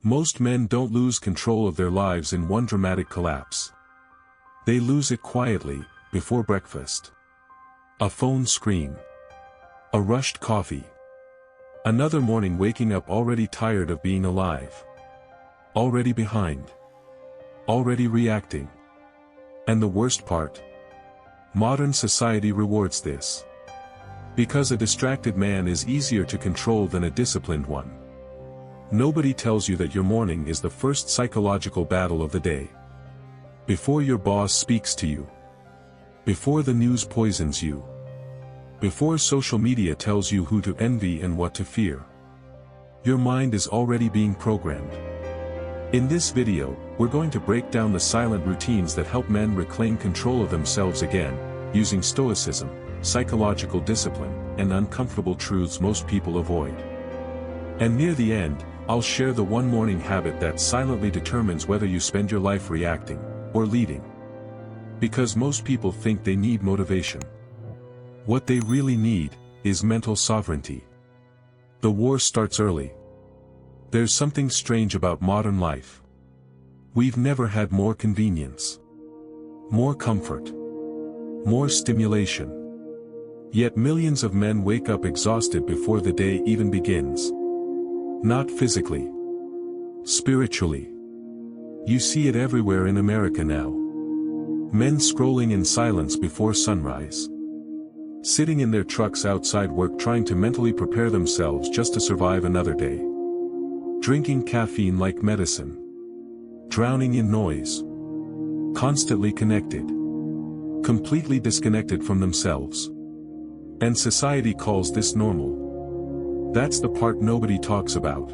Most men don't lose control of their lives in one dramatic collapse. They lose it quietly, before breakfast. A phone screen. A rushed coffee. Another morning waking up already tired of being alive. Already behind. Already reacting. And the worst part? Modern society rewards this. Because a distracted man is easier to control than a disciplined one. Nobody tells you that your morning is the first psychological battle of the day. Before your boss speaks to you. Before the news poisons you. Before social media tells you who to envy and what to fear. Your mind is already being programmed. In this video, we're going to break down the silent routines that help men reclaim control of themselves again, using Stoicism, psychological discipline, and uncomfortable truths most people avoid. And near the end, I'll share the one morning habit that silently determines whether you spend your life reacting, or leading. Because most people think they need motivation. What they really need, is mental sovereignty. The war starts early. There's something strange about modern life. We've never had more convenience. More comfort. More stimulation. Yet millions of men wake up exhausted before the day even begins. Not physically. Spiritually. You see it everywhere in America now. Men scrolling in silence before sunrise. Sitting in their trucks outside work trying to mentally prepare themselves just to survive another day. Drinking caffeine like medicine. Drowning in noise. Constantly connected. Completely disconnected from themselves. And society calls this normal. That's the part nobody talks about.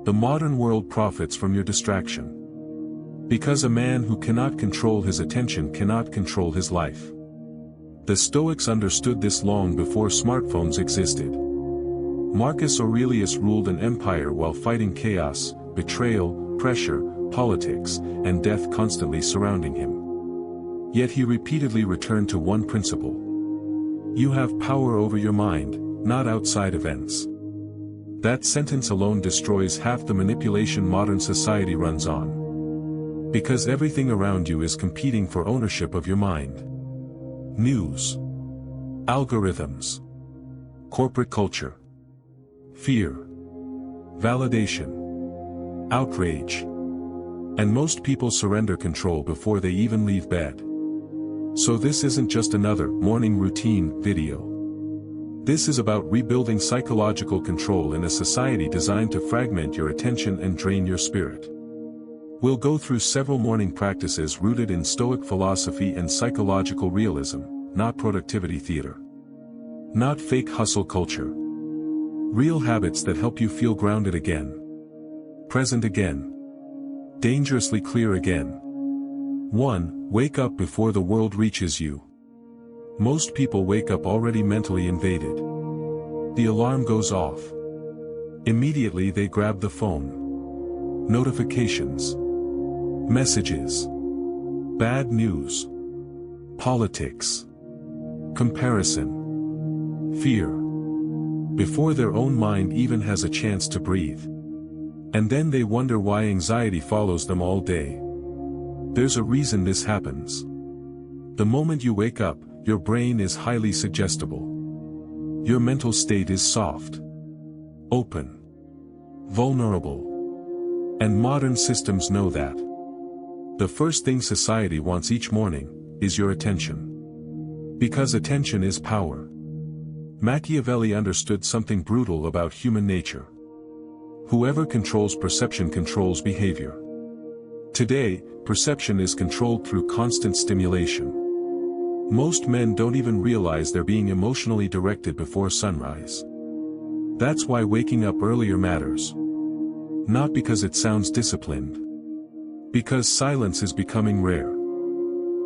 The modern world profits from your distraction. Because a man who cannot control his attention cannot control his life. The Stoics understood this long before smartphones existed. Marcus Aurelius ruled an empire while fighting chaos, betrayal, pressure, politics, and death constantly surrounding him. Yet he repeatedly returned to one principle. You have power over your mind, not outside events. That sentence alone destroys half the manipulation modern society runs on. Because everything around you is competing for ownership of your mind. News. Algorithms. Corporate culture. Fear. Validation. Outrage. And most people surrender control before they even leave bed. So this isn't just another morning routine video. This is about rebuilding psychological control in a society designed to fragment your attention and drain your spirit. We'll go through several morning practices rooted in Stoic philosophy and psychological realism, not productivity theater. Not fake hustle culture. Real habits that help you feel grounded again. Present again. Dangerously clear again. 1. Wake up before the world reaches you. Most people wake up already mentally invaded. The alarm goes off. Immediately they grab the phone. Notifications. Messages. Bad news. Politics. Comparison. Fear. Before their own mind even has a chance to breathe. And then they wonder why anxiety follows them all day. There's a reason this happens. The moment you wake up, your brain is highly suggestible. Your mental state is soft. Open. Vulnerable. And modern systems know that. The first thing society wants each morning, is your attention. Because attention is power. Machiavelli understood something brutal about human nature. Whoever controls perception controls behavior. Today, perception is controlled through constant stimulation. Most men don't even realize they're being emotionally directed before sunrise. That's why waking up earlier matters. Not because it sounds disciplined. Because silence is becoming rare.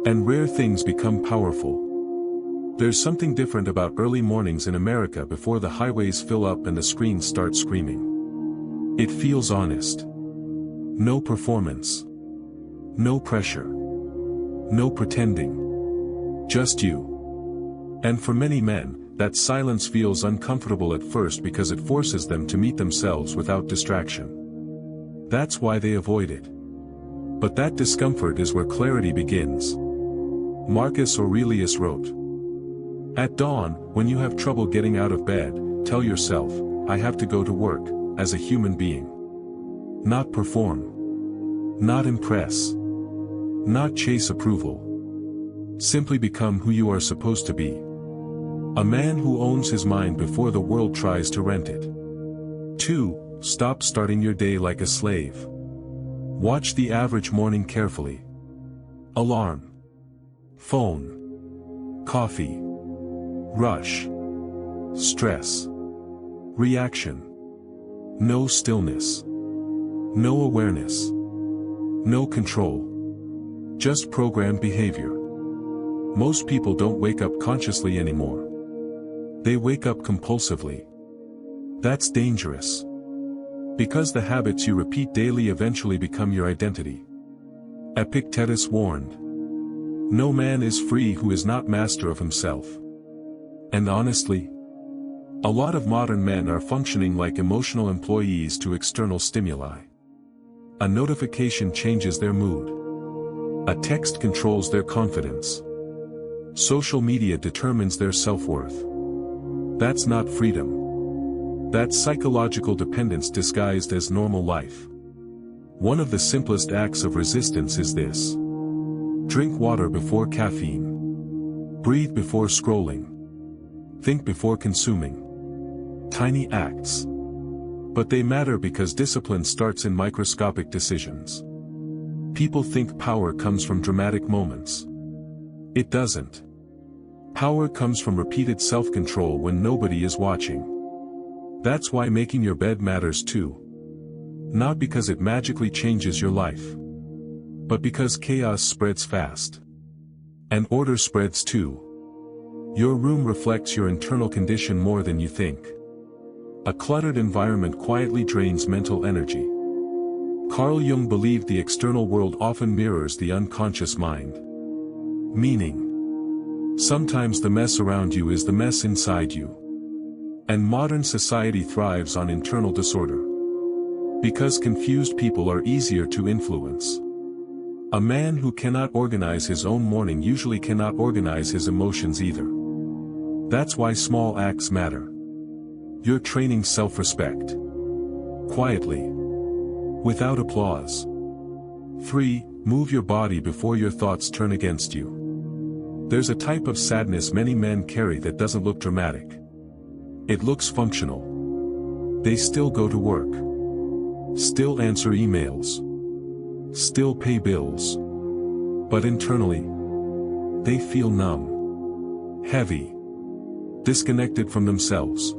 And rare things become powerful. There's something different about early mornings in America before the highways fill up and the screens start screaming. It feels honest. No performance. No pressure. No pretending. Just you. And for many men, that silence feels uncomfortable at first because it forces them to meet themselves without distraction. That's why they avoid it. But that discomfort is where clarity begins. Marcus Aurelius wrote, "At dawn, when you have trouble getting out of bed, tell yourself, I have to go to work, as a human being. Not perform. Not impress. Not chase approval. Simply become who you are supposed to be. A man who owns his mind before the world tries to rent it." 2. Stop starting your day like a slave. Watch the average morning carefully. Alarm. Phone. Coffee. Rush. Stress. Reaction. No stillness. No awareness. No control. Just programmed behavior. Most people don't wake up consciously anymore. They wake up compulsively. That's dangerous. Because the habits you repeat daily eventually become your identity. Epictetus warned, "No man is free who is not master of himself." And honestly, a lot of modern men are functioning like emotional employees to external stimuli. A notification changes their mood. A text controls their confidence. Social media determines their self-worth. That's not freedom. That's psychological dependence disguised as normal life. One of the simplest acts of resistance is this. Drink water before caffeine. Breathe before scrolling. Think before consuming. Tiny acts. But they matter because discipline starts in microscopic decisions. People think power comes from dramatic moments. It doesn't. Power comes from repeated self-control when nobody is watching. That's why making your bed matters too. Not because it magically changes your life. But because chaos spreads fast. And order spreads too. Your room reflects your internal condition more than you think. A cluttered environment quietly drains mental energy. Carl Jung believed the external world often mirrors the unconscious mind. Meaning, sometimes the mess around you is the mess inside you. And modern society thrives on internal disorder. Because confused people are easier to influence. A man who cannot organize his own morning usually cannot organize his emotions either. That's why small acts matter. You're training self-respect. Quietly. Without applause. 3. Move your body before your thoughts turn against you. There's a type of sadness many men carry that doesn't look dramatic. It looks functional. They still go to work. Still answer emails. Still pay bills. But internally, they feel numb. Heavy. Disconnected from themselves.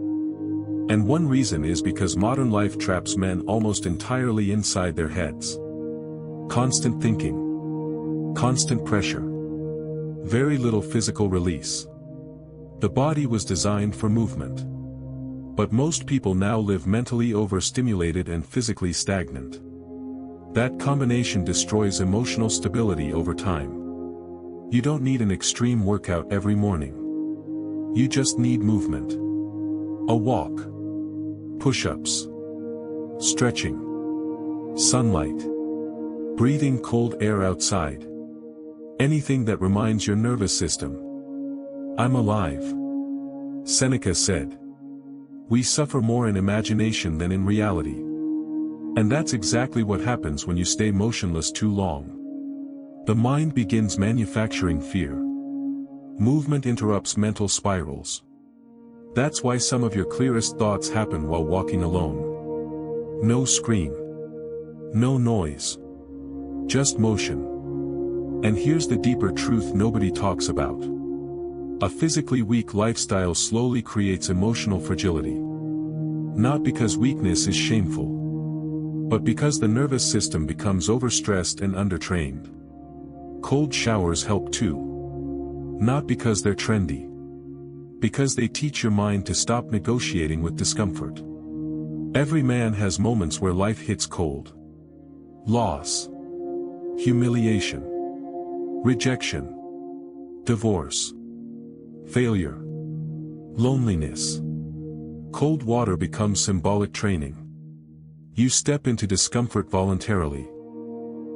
And one reason is because modern life traps men almost entirely inside their heads. Constant thinking. Constant pressure. Very little physical release. The body was designed for movement. But most people now live mentally overstimulated and physically stagnant. That combination destroys emotional stability over time. You don't need an extreme workout every morning. You just need movement. A walk. Push-ups. Stretching. Sunlight. Breathing cold air outside. Anything that reminds your nervous system, I'm alive. Seneca said. We suffer more in imagination than in reality. And that's exactly what happens when you stay motionless too long. The mind begins manufacturing fear. Movement interrupts mental spirals. That's why some of your clearest thoughts happen while walking alone. No screen. No noise. Just motion. And here's the deeper truth nobody talks about. A physically weak lifestyle slowly creates emotional fragility. Not because weakness is shameful. But because the nervous system becomes overstressed and undertrained. Cold showers help too. Not because they're trendy. Because they teach your mind to stop negotiating with discomfort. Every man has moments where life hits cold. Loss. Humiliation. Rejection. Divorce. Failure. Loneliness. Cold water becomes symbolic training. You step into discomfort voluntarily.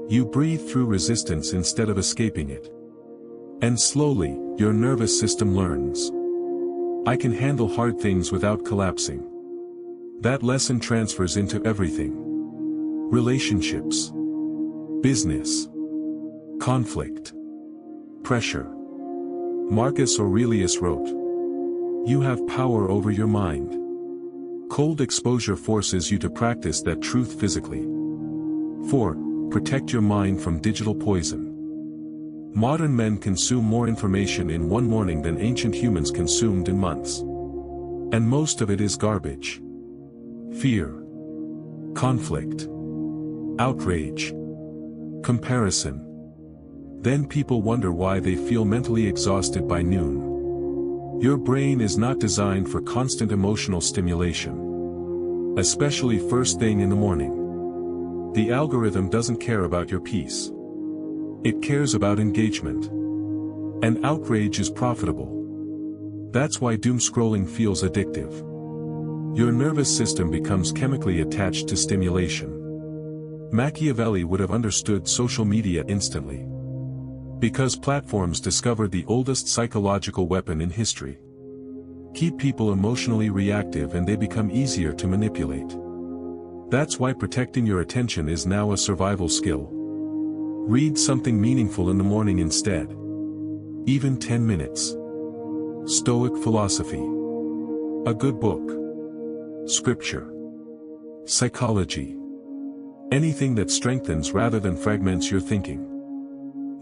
You breathe through resistance instead of escaping it. And slowly, your nervous system learns. I can handle hard things without collapsing. That lesson transfers into everything. Relationships. Business. Conflict. Pressure. Marcus Aurelius wrote, "You have power over your mind." Cold exposure forces you to practice that truth physically. 4. Protect your mind from digital poison. Modern men consume more information in one morning than ancient humans consumed in months. And most of it is garbage. Fear. Conflict. Outrage. Comparison. Then people wonder why they feel mentally exhausted by noon. Your brain is not designed for constant emotional stimulation. Especially first thing in the morning. The algorithm doesn't care about your peace. It cares about engagement. And outrage is profitable. That's why doom scrolling feels addictive. Your nervous system becomes chemically attached to stimulation. Machiavelli would have understood social media instantly. Because platforms discovered the oldest psychological weapon in history. Keep people emotionally reactive and they become easier to manipulate. That's why protecting your attention is now a survival skill. Read something meaningful in the morning instead. Even 10 minutes. Stoic philosophy. A good book. Scripture. Psychology. Anything that strengthens rather than fragments your thinking.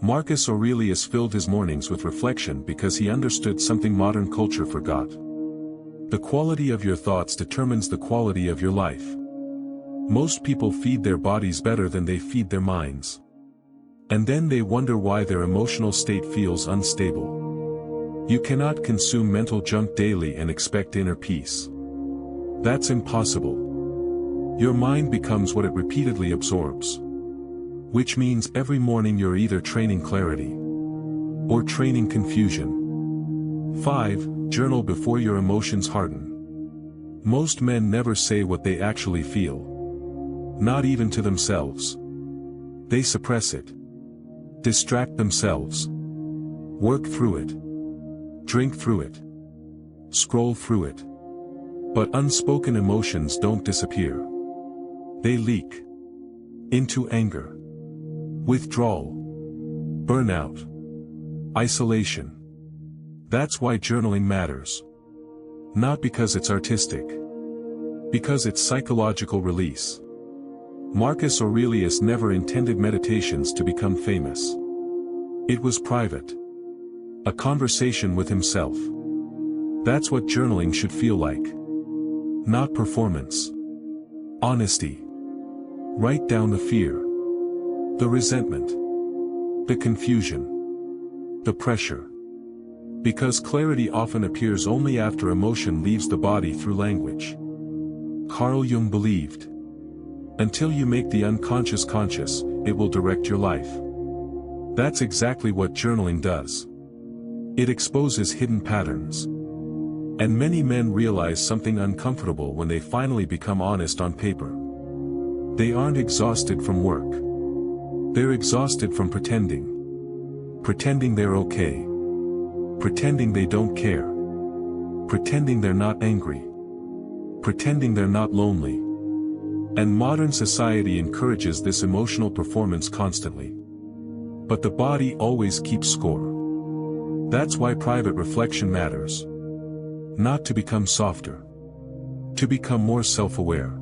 Marcus Aurelius filled his mornings with reflection because he understood something modern culture forgot. The quality of your thoughts determines the quality of your life. Most people feed their bodies better than they feed their minds. And then they wonder why their emotional state feels unstable. You cannot consume mental junk daily and expect inner peace. That's impossible. Your mind becomes what it repeatedly absorbs. Which means every morning you're either training clarity or training confusion. 5. Journal before your emotions harden. Most men never say what they actually feel. Not even to themselves. They suppress it. Distract themselves. Work through it. Drink through it. Scroll through it. But unspoken emotions don't disappear. They leak. Into anger. Withdrawal. Burnout. Isolation. That's why journaling matters. Not because it's artistic. Because it's psychological release. Marcus Aurelius never intended meditations to become famous. It was private. A conversation with himself. That's what journaling should feel like. Not performance. Honesty. Write down the fear. The resentment. The confusion. The pressure. Because clarity often appears only after emotion leaves the body through language. Carl Jung believed. Until you make the unconscious conscious, it will direct your life. That's exactly what journaling does. It exposes hidden patterns. And many men realize something uncomfortable when they finally become honest on paper. They aren't exhausted from work. They're exhausted from pretending. Pretending they're okay. Pretending they don't care. Pretending they're not angry. Pretending they're not lonely. And modern society encourages this emotional performance constantly. But the body always keeps score. That's why private reflection matters. Not to become softer. To become more self-aware.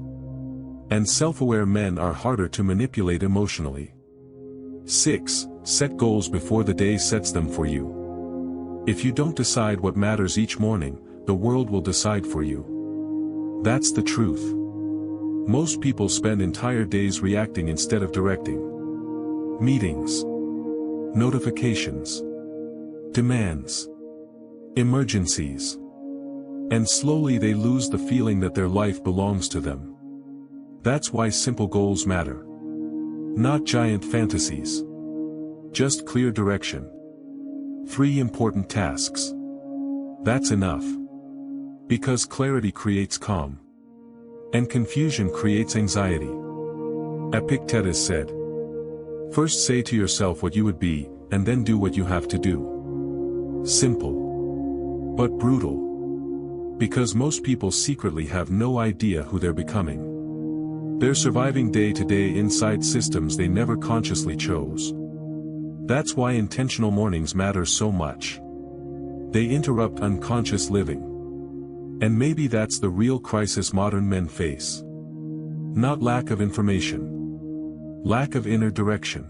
And self-aware men are harder to manipulate emotionally. 6. Set goals before the day sets them for you. If you don't decide what matters each morning, the world will decide for you. That's the truth. Most people spend entire days reacting instead of directing. Meetings. Notifications. Demands. Emergencies. And slowly they lose the feeling that their life belongs to them. That's why simple goals matter. Not giant fantasies. Just clear direction. 3 important tasks. That's enough. Because clarity creates calm. And confusion creates anxiety. Epictetus said, "First say to yourself what you would be, and then do what you have to do." Simple. But brutal. Because most people secretly have no idea who they're becoming. They're surviving day to day inside systems they never consciously chose. That's why intentional mornings matter so much. They interrupt unconscious living. And maybe that's the real crisis modern men face. Not lack of information. Lack of inner direction.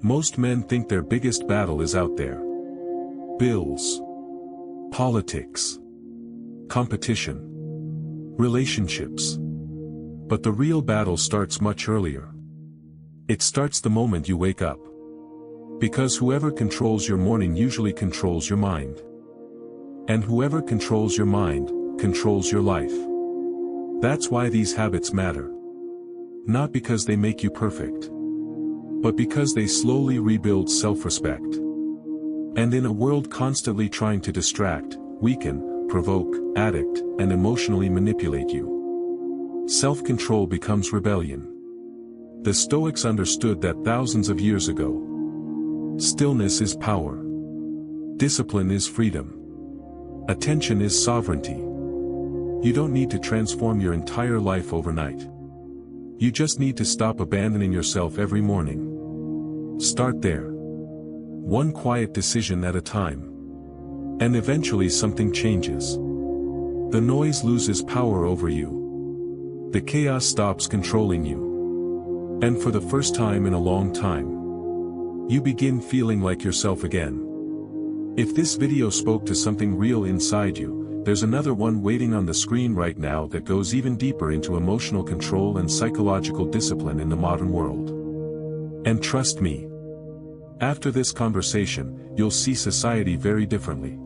Most men think their biggest battle is out there. Bills. Politics. Competition. Relationships. But the real battle starts much earlier. It starts the moment you wake up. Because whoever controls your morning usually controls your mind. And whoever controls your mind, controls your life. That's why these habits matter. Not because they make you perfect. But because they slowly rebuild self-respect. And in a world constantly trying to distract, weaken, provoke, addict, and emotionally manipulate you, self-control becomes rebellion. The Stoics understood that thousands of years ago. Stillness is power. Discipline is freedom. Attention is sovereignty. You don't need to transform your entire life overnight. You just need to stop abandoning yourself every morning. Start there. One quiet decision at a time. And eventually something changes. The noise loses power over you. The chaos stops controlling you. And for the first time in a long time, you begin feeling like yourself again. If this video spoke to something real inside you, there's another one waiting on the screen right now that goes even deeper into emotional control and psychological discipline in the modern world. And trust me, after this conversation, you'll see society very differently.